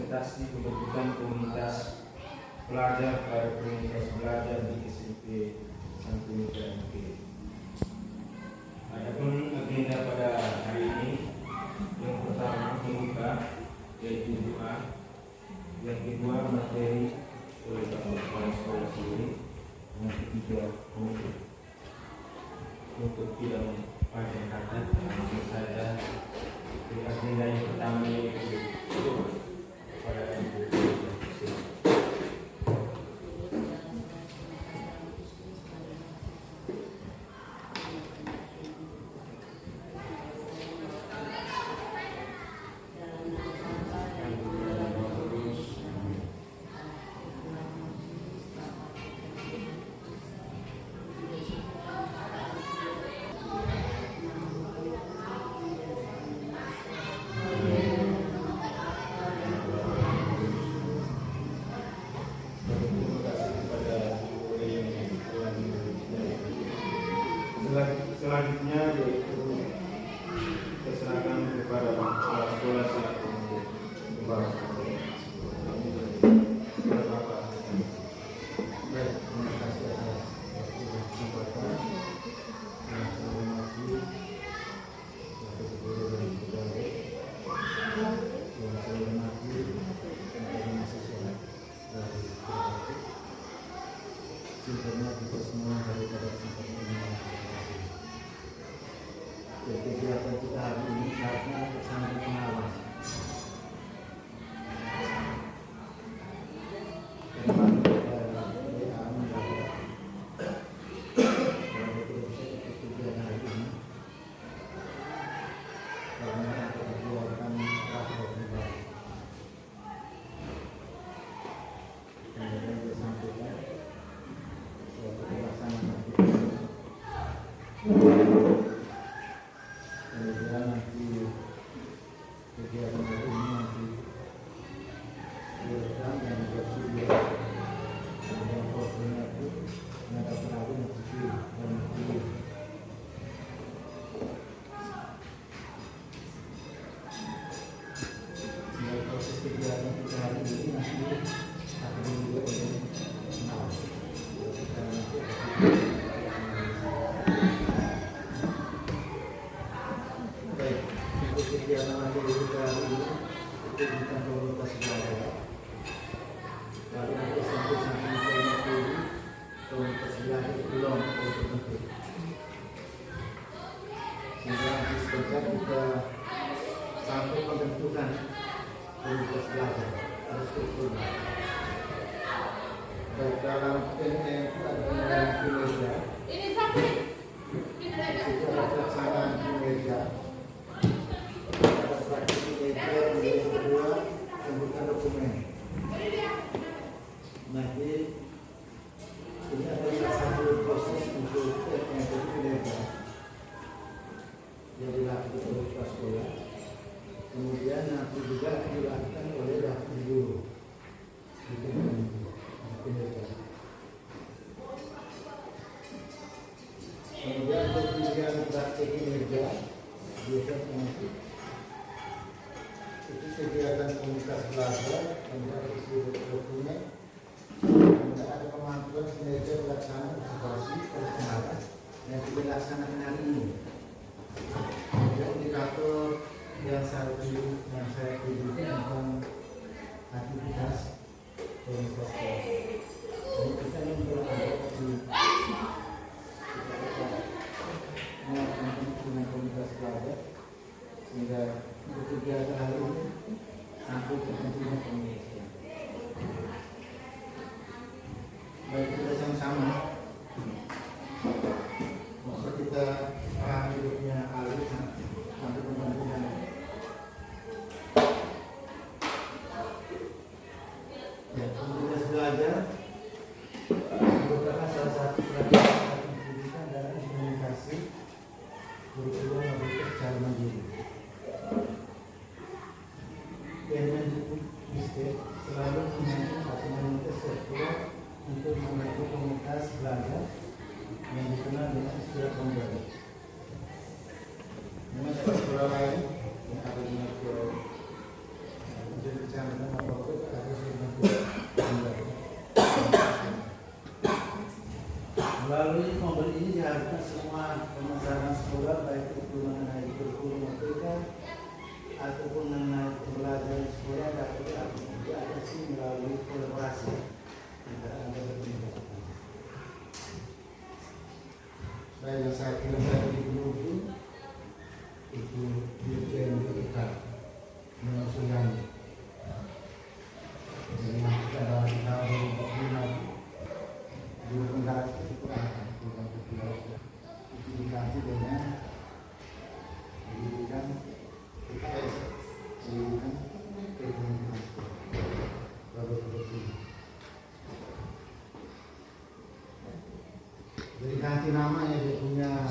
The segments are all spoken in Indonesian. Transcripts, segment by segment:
presentasi pembentukan komunitas pelajar pada komunitas belajar di SMP Santo Mitra MK. Adapun agenda pada hari ini, yang pertama pembuka yaitu doa, yang kedua materi oleh kepala sekolah sendiri, yang ketiga penutup. Untuk tidak panjang kata, langsung saja agenda yang pertama yaitu pada selanjutnya yaitu keserahkan kepada kepala sekolah selaku pembawa. Baik, terima kasih atas kesempatan yang saya hormati Bapak Guru dan Saudara yang saya hormati teman-teman mahasiswa dari Jakarta. Singkatnya kita semua daripada kesempatan ini. Kegiatan kita hari ini saatnya sangat pengawas. Kita sampai pembentukan komunitas belajar terstruktur. Baik, dalam PNM ada penilaian kinerja, secara pelaksanaan kinerja, ada praktik kinerja, yang kedua pembukaan dokumen. Nanti ini adalah satu proses untuk metode kinerja yang dilakukan oleh kepala sekolah, kemudian nanti juga dilakukan oleh wakil guru. Kemudian untuk tujuan praktik kinerja biasanya nanti itu kegiatan komunitas belajar, kemudian isi dokumen, kemudian ada pemantauan kinerja pelaksanaan observasi pelaksanaan yang dilaksanakan hari ini. Indikator yang saya pilih tentang aktivitas komunitas belajar. Ini kita yang berada di dengan komunitas belajar sehingga kegiatan hari ini sampai ke pentingnya komunikasi. Baik, kita sama-sama maksud kita hidupnya alih sampai pembangunan. Ya, komunitas belajar merupakan salah satu strategi pendidikan dalam implementasi kurikulum merdeka secara mandiri. Kemendikbudristek selalu menyiapkan komunitas sekolah untuk membantu komunitas belajar yang dikenal dengan istilah pembelajar. Memang ada sekolah lain yang ada di Malaysia menjadi kecamatan apa-apa harus dibantu pembelajar. Melalui mobil ini diharapkan semua pemasaran sekolah baik itu mengenai kurikulum mereka ataupun mengenai pembelajaran sekolah dapat diatasi melalui kolaborasi antara anggota pendidikan. Baik, yang saya kira tadi dulu itu dirjen kita mengusulkan. Jadi kita dalam tahun 2025 dua negara itu dikasih dengan pendidikan ekonomi jadi ganti namanya, dia punya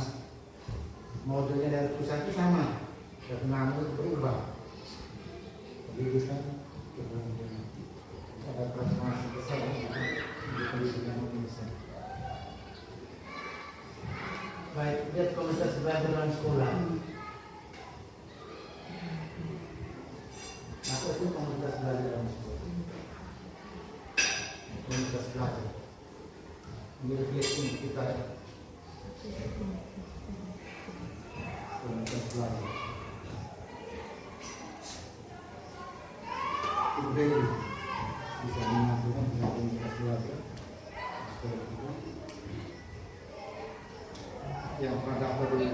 modelnya dari pusat itu sama, tapi nama itu berubah. Pendidikan ekonomi ada transformasi besar di pendidikan Indonesia. Baik, lihat komunitas belajar dalam sekolah. Apa itu komunitas belajar dalam sekolah? Komunitas belajar. Ini refleksi kita. Komunitas belajar. Itu beda. Bisa menyatukan dengan komunitas belajar. Yang pernah dapat di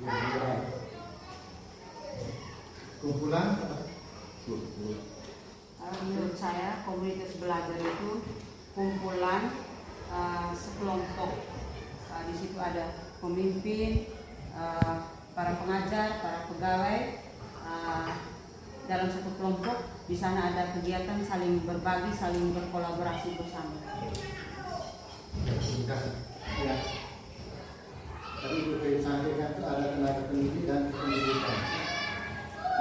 negara kumpulan. Menurut saya komunitas belajar itu kumpulan sekelompok. Di situ ada pemimpin, para pengajar, para pegawai. Dalam satu kelompok di sana ada kegiatan saling berbagi, saling berkolaborasi bersama. Ya. Tadi Ibu sampaikan itu ada tenaga pendidik dan pendidikan.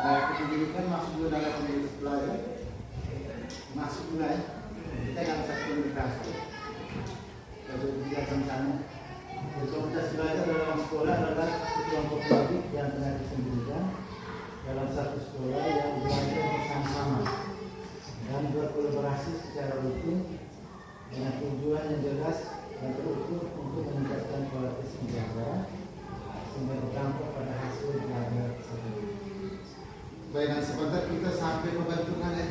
Tenaga pendidikan masuk juga dalam komunitas belajar, masuk juga ya. Kita dalam satu komunikasi. Jadi kita sama-sama. Komunitas belajar dalam sekolah adalah kelompok pendidik dan tenaga pendidikan dalam satu sekolah yang belajar bersama-sama dan berkolaborasi secara rutin dengan tujuan yang jelas dan terukur untuk meningkatkan kualitas pembelajaran sehingga berdampak pada hasil belajar tersebut. Baik, dan sebentar kita sampai pembentukan ya.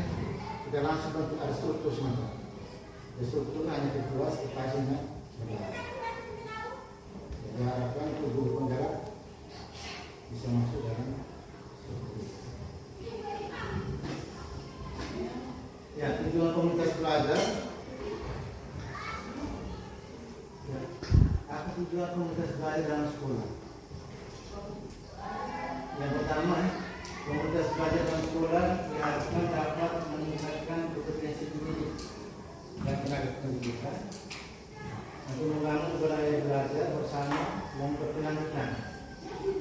Kita langsung bentuk ada struktur sebentar. Struktur hanya diperluas kepadanya belajar. Jadi harapkan tubuh penggerak bisa masuk dalam struktur. Ya, tujuan komunitas belajar. Apa tujuan komunitas belajar dalam sekolah? Yang pertama, komunitas belajar dalam sekolah diharapkan dapat meningkatkan kompetensi pendidik dan tenaga pendidikan untuk membangun budaya belajar bersama yang berkelanjutan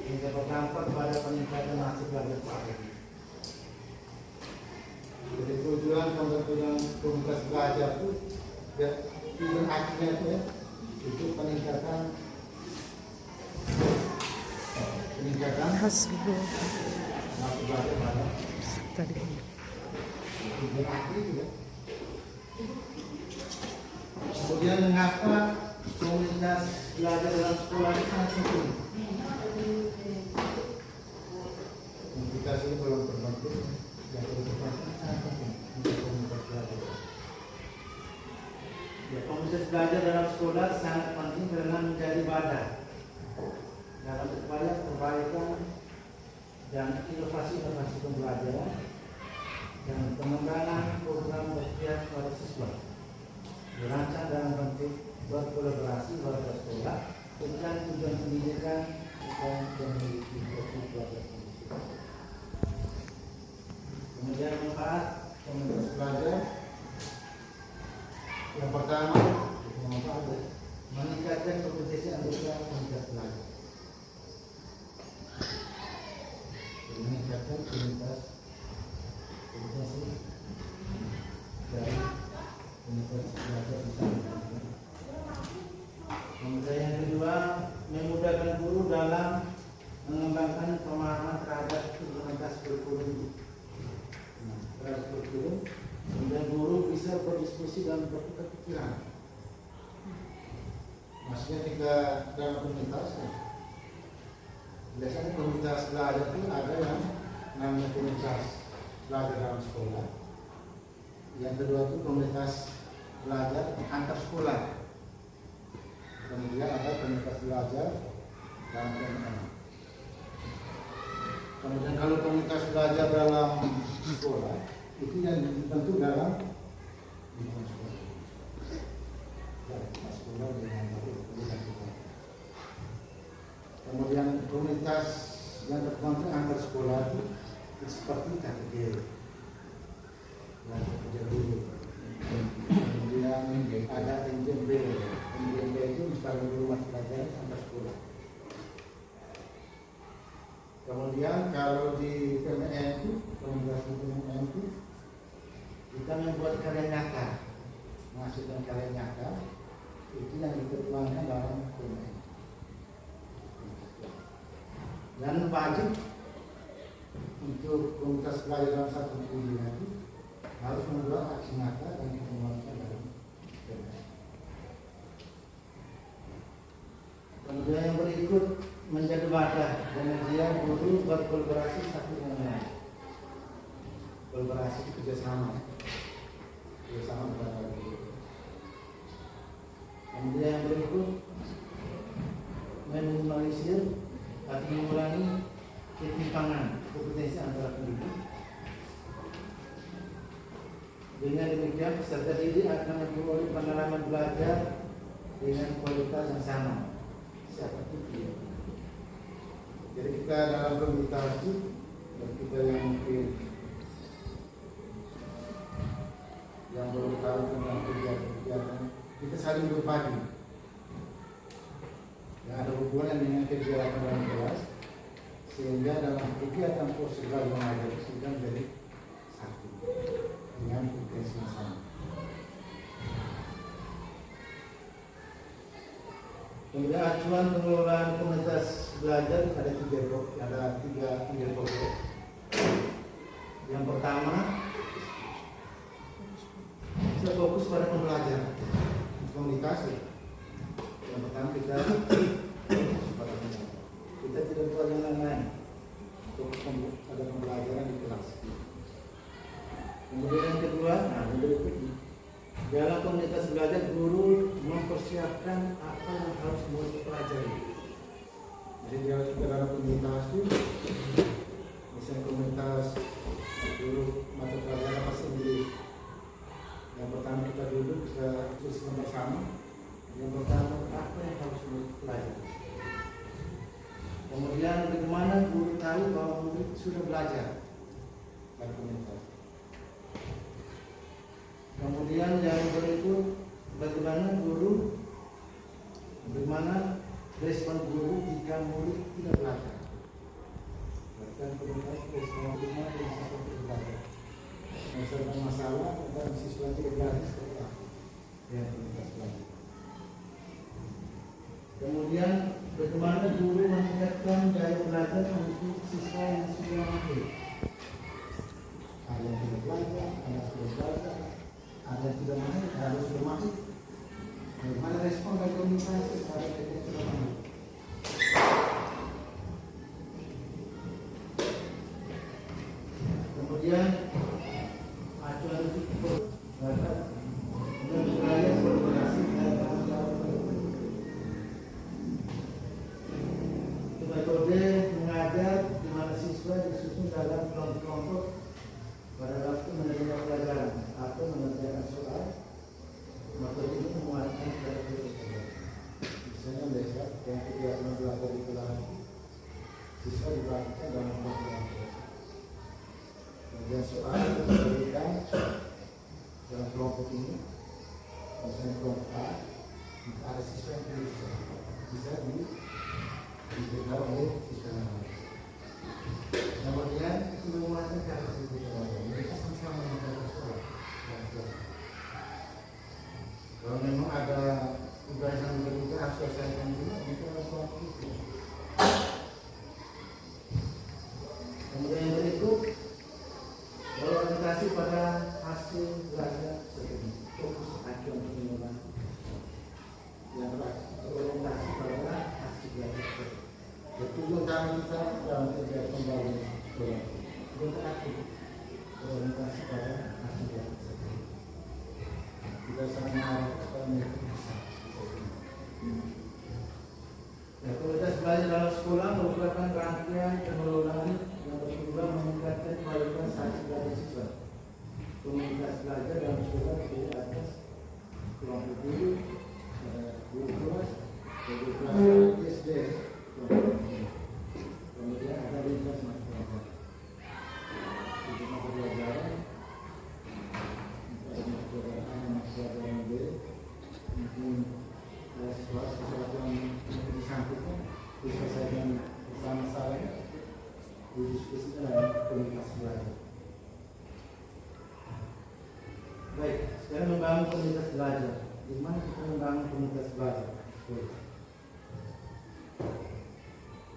hingga berdampak pada peningkatan hasil belajar tersebut. Jadi tujuan pembentukan komunitas belajar itu tujuan akhirnya itu ya, itu peningkatan hasil belajar pada tujuan akhir itu ya. Kemudian mengapa komunitas belajar dalam sekolah itu sangat penting? Komunitas ini belum terbentuk, yang terbentuk sangat penting untuk komunitas belajar. Ya, komunitas belajar dalam sekolah sangat penting karena menjadi wadah dalam upaya perbaikan dan inovasi-inovasi pembelajaran dan pengembangan program berpihak pada siswa. Dirancang dalam bentuk berkolaborasi warga sekolah dengan tujuan pendidikan dan memiliki profil belajar pendidikan. Kemudian manfaat komunitas belajar yang pertama meningkatkan kompetensi anggota komunitas belajar. Meningkatkan kompetensi bisa berdiskusi dan bertukar pikiran. Maksudnya kita dalam komunitas ya. Biasanya komunitas belajar itu ada yang namanya komunitas belajar dalam sekolah. Yang kedua itu komunitas belajar antar sekolah. Kemudian ada komunitas belajar dalam PMN. Kemudian kalau komunitas belajar dalam sekolah itu yang dibentuk dalam lingkungan sekolah. Sekolah dengan kemudian komunitas yang terbentuk antar sekolah itu seperti KTG yang kerja dulu. Kemudian ada NJB. NJB itu misalnya rumah pelajar antar sekolah. Kemudian kalau di PMN itu, komunitas di PMN itu kita membuat karya nyata, menghasilkan karya nyata itu yang diketuangkan dalam PMN. Dan wajib untuk komunitas belajar dalam satu pendidikan itu harus membuat aksi nyata dan dikeluarkan dalam PMN. Kemudian yang berikut menjadi wadah dan media guru berkolaborasi satu dengan lain. Kolaborasi itu kerjasama antara guru. Kemudian yang berikut meminimalisir atau mengurangi ketimpangan kompetensi antara pendidik. Dengan demikian peserta didik akan memperoleh pengalaman belajar dengan kualitas yang sama. Siapa itu? Jadi kita dalam komunitas itu, kita yang mungkin yang baru tahu tentang kegiatan, kita saling berbagi. Yang ada hubungan dengan kegiatan dalam kelas, sehingga dalam kegiatan proses belajar mengajar kita menjadi satu dengan intensi yang sama. Kemudian acuan pengelolaan komunitas belajar ada tiga pokok. Yang pertama, kita fokus pada pembelajaran komunitas. Yang pertama kita fokus pada pembelajaran. Kita tidak buat yang lain-lain. Fokus pada pembelajaran di kelas. Kemudian yang kedua, dalam komunitas belajar guru mempersiapkan apa yang harus murid pelajari. Jadi dalam komunitas itu, misalnya komunitas guru mata pelajaran bahasa Inggris. Yang pertama kita duduk, kita diskusikan bersama. Yang pertama apa yang harus murid pelajari. Kemudian bagaimana guru tahu bahwa murid sudah belajar dalam komunitas. Kemudian yang berikut bagaimana respon guru jika murid tidak belajar. Bahkan komunitas respon guru dan siswa tidak belajar. Misalkan masalah dan siswa tidak belajar seperti apa? Ya, komunitas belajar. Kemudian bagaimana guru meningkatkan daya belajar untuk siswa yang sudah mahir. Ada yang tidak belajar, ada yang sudah belajar. Ada yang tidak mahir, ada yang sudah mahir. Bagaimana respon dari komunitas kepada yang sudah mahir? Kemudian acuan itu budaya kolaborasi dan tanggung jawab. Metode mengajar di mana siswa disusun dalam kelompok-kelompok pada waktu menerima pelajaran atau mengerjakan soal. Metode ini menguatkan kreativitas. Misalnya melihat yang kegiatan belajar di kelas siswa dilakukan dalam kelompok. Kemudian soal itu diberikan dalam kelompok ini. Misalnya kelompok A, ada siswa yang bisa diberikan oleh siswa yang lain. Kemudian itu menguatkan kreativitas. Mereka sama-sama mengerjakan soal. Kalau memang ada tugas yang berbeda harus selesaikan dulu, itu adalah itu. Kemudian yang berikut, kalau kita orientasi pada hasil belajar seperti fokus acuan penilaian. Yang berorientasi pada hasil belajar seperti tujuan kami kita dalam kegiatan pembangunan sekolah. Kita aktif orientasi pada hasil belajar seperti kita sangat mengharap supaya mereka bisa. Ya, kualitas belajar dalam sekolah merupakan rangkaian pengelolaan yang bertujuan meningkatkan kualitas hasil belajar siswa. Komunitas belajar dalam sekolah terdiri atas kelompok guru, guru kelas, guru kelas SD, kemudian ada lintas mata pelajaran, itu mata pelajaran, mata pelajaran B, mungkin sesuatu yang disampaikan diselesaikan bersama saya didiskusikan dalam komunitas belajar. Baik, sekarang membangun komunitas belajar. Di mana kita membangun komunitas belajar?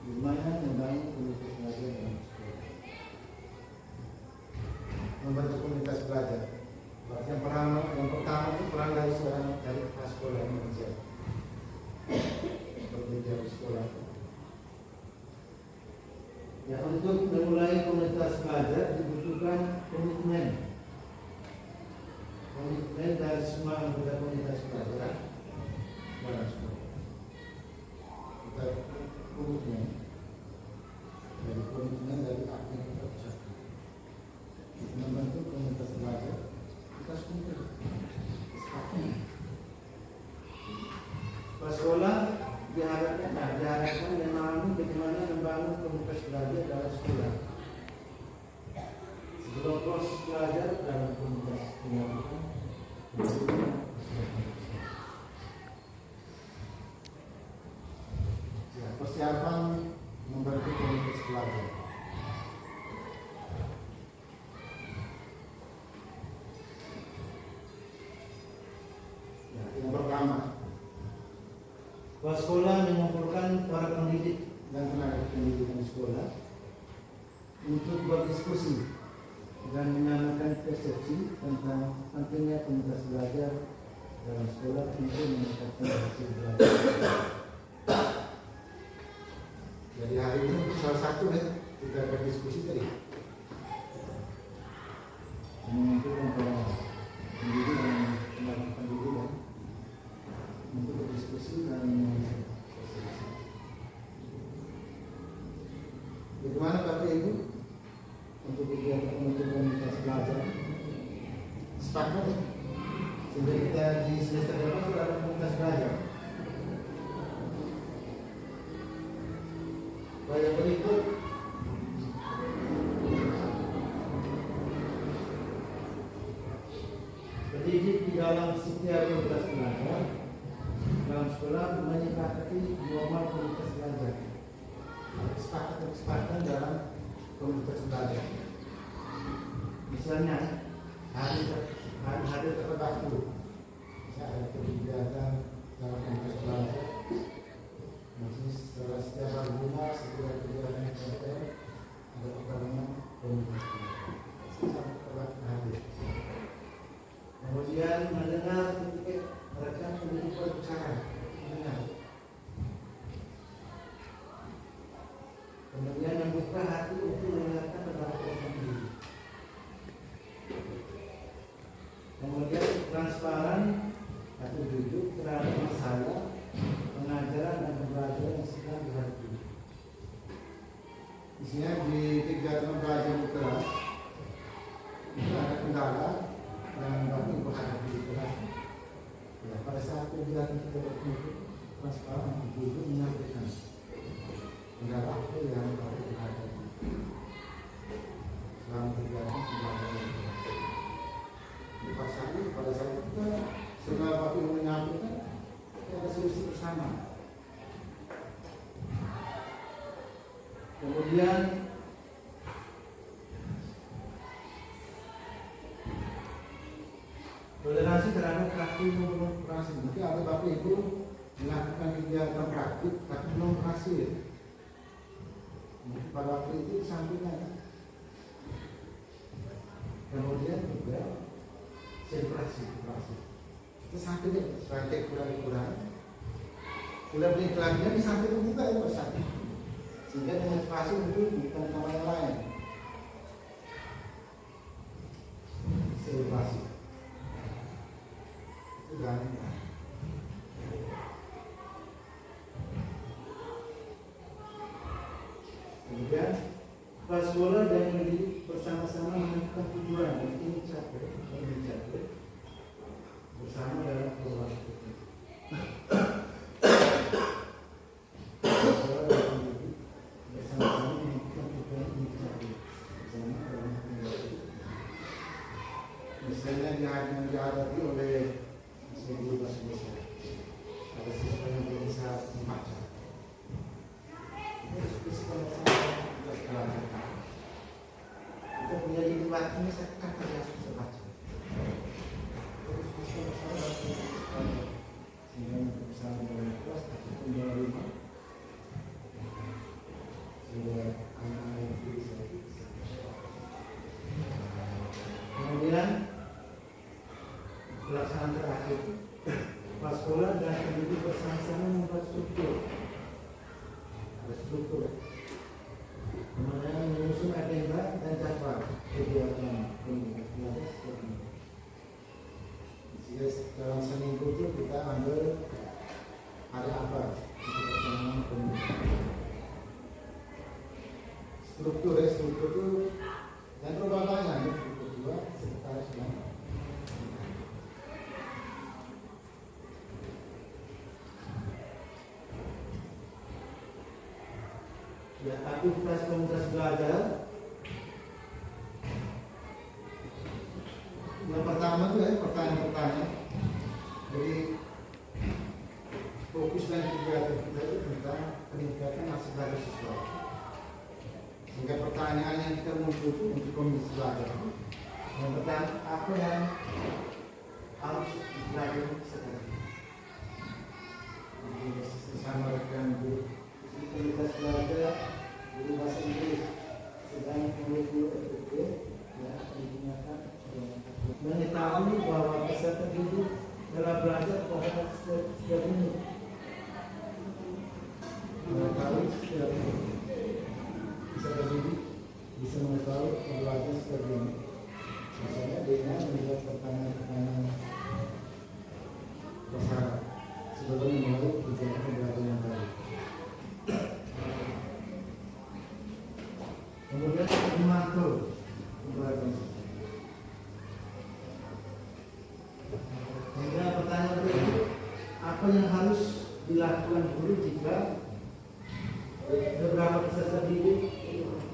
Di mana membangun komunitas belajar dalam sekolah? Membentuk komunitas belajar. Yang pertama itu peran dari seorang dari kepala sekolah yang mengajar. Berbeda di sekolah. Ya, untuk memulai komunitas belajar dibutuhkan komitmen. Komitmen dari semua anggota komunitas belajar dalam sekolah. Kita komitmen dari apa yang kita ucapkan. Kita membentuk komunitas belajar. Kita harus komitmen. Sekolah diharapkan memahami bagaimana membangun komunitas belajar dalam sekolah. Sebelum proses belajar dalam komunitas dilakukan, ya, persiapan membentuk komunitas belajar. Ya, yang pertama, bahwa sekolah mengumpulkan para pendidik dan tenaga pendidikan sekolah untuk berdiskusi dan menyamakan persepsi tentang pentingnya komunitas belajar dalam sekolah untuk meningkatkan hasil belajar. Jadi hari ini salah satu kita berdiskusi tadi mengumpulkan para pendidik dan tenaga pendidikan untuk berdiskusi dan bagaimana Bapak Ibu untuk kegiatan komunitas belajar sepakat sehingga kita di semester depan sudah ada komunitas belajar. Yang berikut pendidik di dalam setiap komunitas belajar dalam sekolah menyepakati norma komunitas belajar. Kesepakatan dalam komunitas belajar. Misalnya hari tertentu, bisa ada kegiatan dalam komunitas belajar. Maksudnya setelah setiap bulan setiap kegiatan yang tertentu ada pertemuan komunitas belajar. Sangat hadir. Kemudian mendengar ketika mereka pendidik berbicara, mendengar. Kemudian membuka hati untuk mendengarkan pendapat pendidik. Kemudian transparan atau jujur terhadap masalah pengajaran dan pembelajaran yang sedang dihadapi. Isinya di kegiatan belajar di kelas itu ada kendala yang dapat dihadapi di kelas. Ya, pada saat kegiatan kita berkumpul transparan dan jujur menyampaikan kendala apa yang dapat dihadapi selama kegiatan pembelajaran. Pada saat kita setelah Bapak Ibu menyampaikan kita ada solusi bersama. Kemudian toleransi terhadap praktik belum berhasil. Nanti ada Bapak Ibu melakukan kegiatan praktik tapi belum berhasil. Mungkin pada waktu itu disampaikan Kemudian juga sirkulasi. Itu sampingnya sebagai kurang-kurang. Bila beri kelahiran di samping juga itu sakit. Sehingga dengan spasi itu bukan nama yang lain. Sirkulasi. Itu gampang. Kemudian vaskular dan mendidik bersama-sama menemukan tujuan dan ingin capai bersama dalam perubahan itu. Vaskular dan mendidik bersama-sama menemukan tujuan ingin capai bersama dalam perubahan itu. Misalnya yang dihadapi oleh guru bahasa Indonesia, ada siswa yang belum bisa membaca. Kita punya di luar ini saya kata dia bisa baca. Terus bisa sehingga untuk bisa memulai kelas ataupun menerima sehingga anak-anak itu bisa. Kemudian pelaksanaan terakhir vaskular dan pendidik bersama-sama membuat struktur. Ada struktur. Kemudian menyusun agenda dan jadwal kegiatan ini. Sehingga dalam seminggu itu kita ambil hari apa untuk pertemuan pendidikan. Struktur itu dan berubah banyak. Struktur juga sekretaris dan ya, aktivitas komunitas belajar. Yang pertama itu ya pertanyaan-pertanyaan. Jadi fokus dan kegiatan kita itu tentang peningkatan hasil belajar siswa. Sehingga pertanyaan yang kita muncul itu untuk komunitas belajar. Yang pertama, apa yang harus belajar sekarang? Bersama rekan guru komunitas belajar guru bahasa Inggris sedang menuju FPP ya digunakan mengetahui bahwa peserta didik dalam belajar pada setiap menit mengetahui setiap menit peserta didik bisa mengetahui belajar setiap menit misalnya dengan membuat pertanyaan-pertanyaan prasyarat sebelum memulai kegiatan belajar yang baru. Kemudian memantau pembelajaran. Hingga pertanyaan berikut, apa yang harus dilakukan guru jika beberapa peserta didik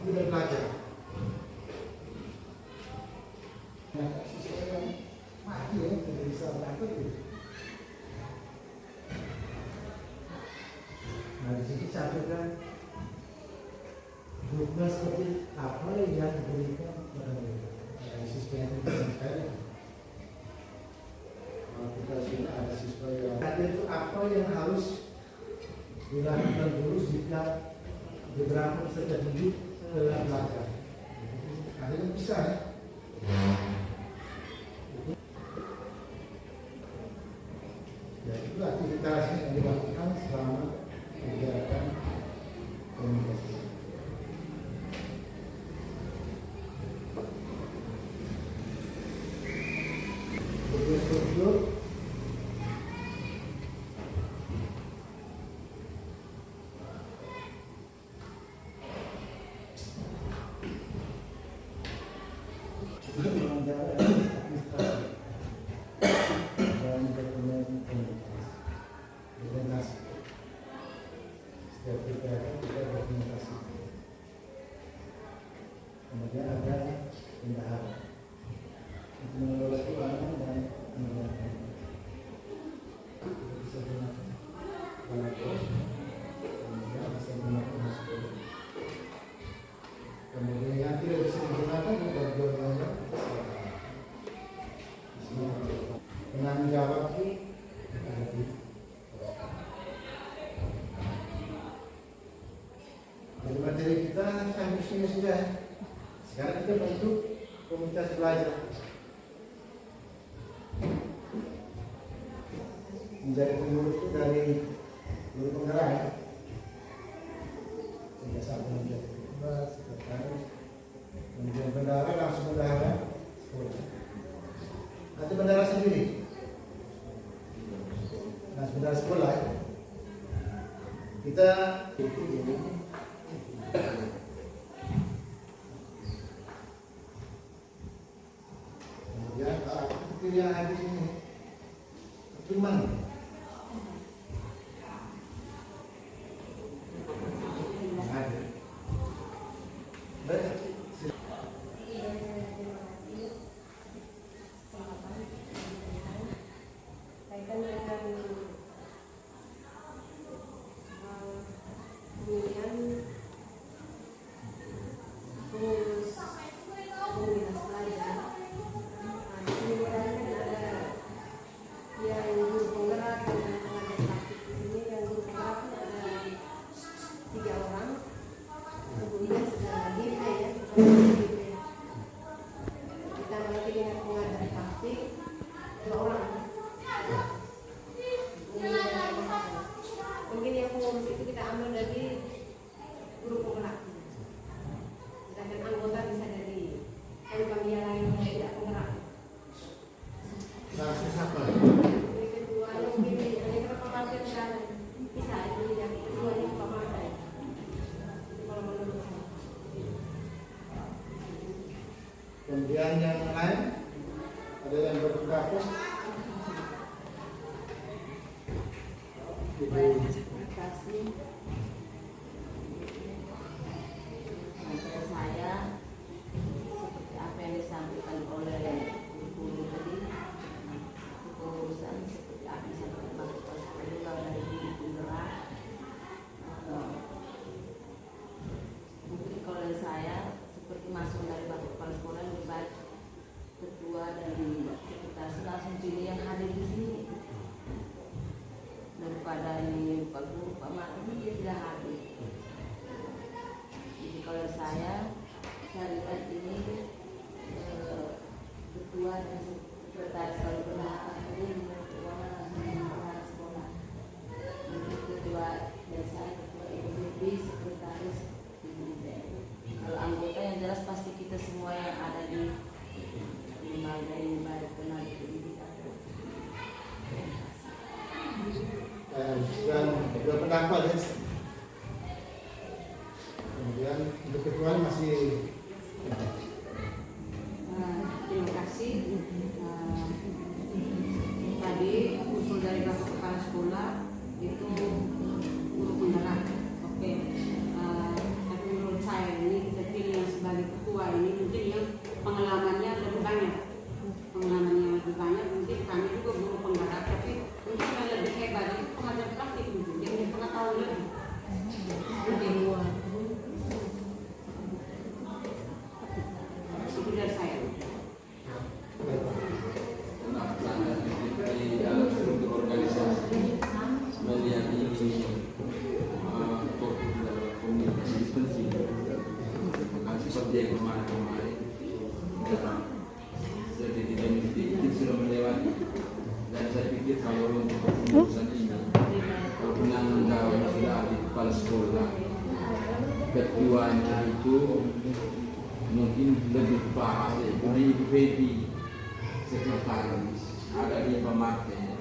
tidak belajar? Nah, siswa yang mati ya, tidak bisa belajar. Nah, di sini sampaikan dogma seperti apa yang diberikan kepada siswa yang tidak sekali. Kalau kita sudah ada siswa yang itu apa yang harus dilakukan guru jika beberapa peserta didik telah belajar. Akhirnya bisa ya. Ya itu aktivitas yang dilakukan selama kegiatan komunikasi. Struktur menjadi pengurus itu dari guru penggerak ya. Sehingga sampai menjadi ketua, sekretaris, kemudian bendahara langsung bendahara sekolah. Nanti bendahara sendiri. Nah, bendahara sekolah ya. Kita kemudian pilih yang ada di sini. Gimana? Kemudian yang lain ada yang berpendapat. Terima kasih. Saya seperti apa yang disampaikan oleh guru tadi, kepengurusan seperti apa yang disampaikan Pak Kepala Sekolah dari guru penggerak. Mungkin kalau dari saya seperti masuk dari Pak Kepala Sekolah lebih baik ketua dan sekretaris langsung pilih yang hadir di sini daripada ini Pak Guru, Pak Martin dia tidak hadir. Jadi kalau saya lihat ini ketua dan sekretaris kalau benar ini keuangan langsung sekolah. Jadi ketua dan saya ketua IPB, sekretaris IPB. Kalau anggota yang jelas pasti kita semua yang ada di lembaga ini baik benar pendidikan. Dan dua pendapat ya. Kemudian untuk ketua masih terima kasih. Tadi usul dari Bapak Kepala Sekolah itu guru penggerak. Oke. Tapi menurut saya ini kita pilih yang sebagai ketua ini mungkin yang pengalamannya lebih banyak. Mungkin kami juga guru penggerak tapi mungkin yang lebih hebat itu pengajar praktik mungkin dia punya pengetahuan lebih. Itu dari saya. Di dalam struktur organisasi melihat ini fokus dalam komunikasi penting. Bukan seperti yang kemarin-kemarin. Jadi kita sudah melewati. Dan saya pikir kalau untuk kepengurusan ini, kalau penanggung jawab sudah ada di kepala sekolah, ketuanya itu mungkin lebih pas. Dari IPB, sekretaris, ada di pemateri,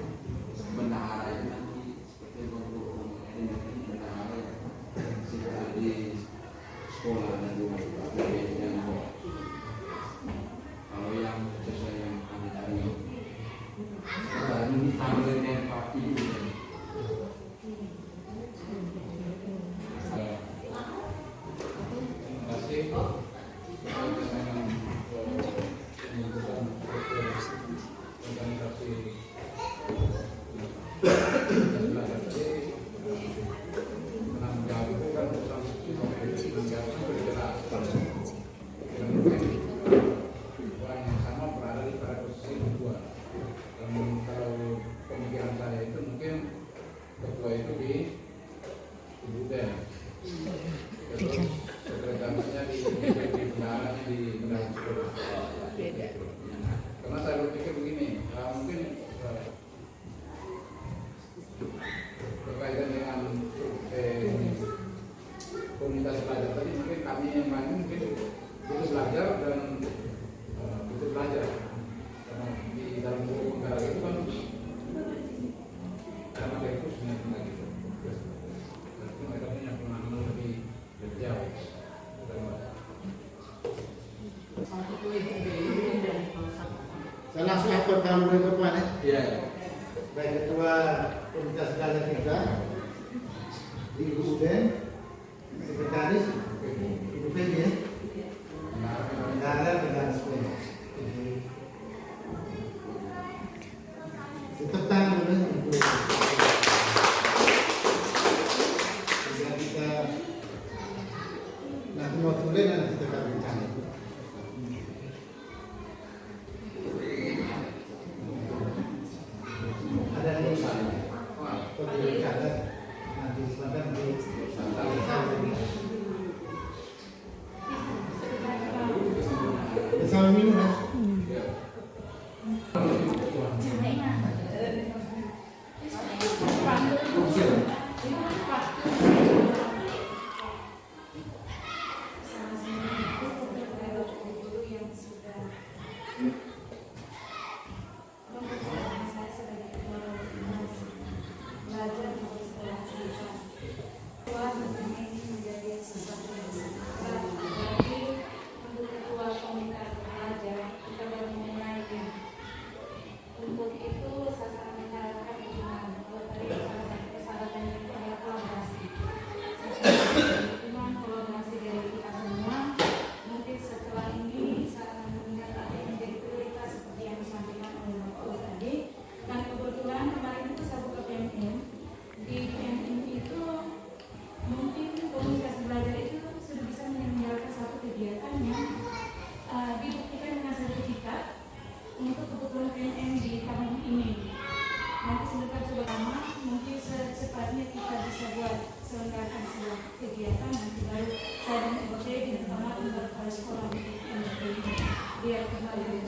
bendahara yang nanti seperti mendukung bendahara, sekretaris sekolah dan juga yang kalau yang sesuai yang kami tadi. Sekarang ini ditambah dengan parti ini. Terima kasih. Pak Palu dan Pak Pane. Iya. Baik Ketua Komunitas Belajar kita, Ibu Uden, Sekretaris, Ibu Feby, Negara dan sekolah. Tepuk tangan dulu untuk sehingga kita nanti mau tulis nanti kita akan bincang. Ada nih, kalau dicatat nanti sebentar nanti sama minum ya. Untuk itu saya menyarankan bagaimana kalau tadi persyaratan itu adalah kolaborasi. Dengan kolaborasi dari kita semua, mungkin setelah ini saya mengingat apa yang menjadi prioritas seperti yang disampaikan oleh Bapak tadi. Dan kebetulan kemarin itu saya buka PMM. Di PMM itu mungkin komunitas belajar itu sudah bisa menyelenggarakan satu kegiatan yang dibuktikan dengan sertifikat untuk kebutuhan PNM di tahun ini. Nanti sebentar bersama, mungkin secepatnya kita bisa buat selenggarakan sebuah kegiatan nanti baru saya dan Ibu Feby dan teman-teman untuk sekolah untuk biar kembali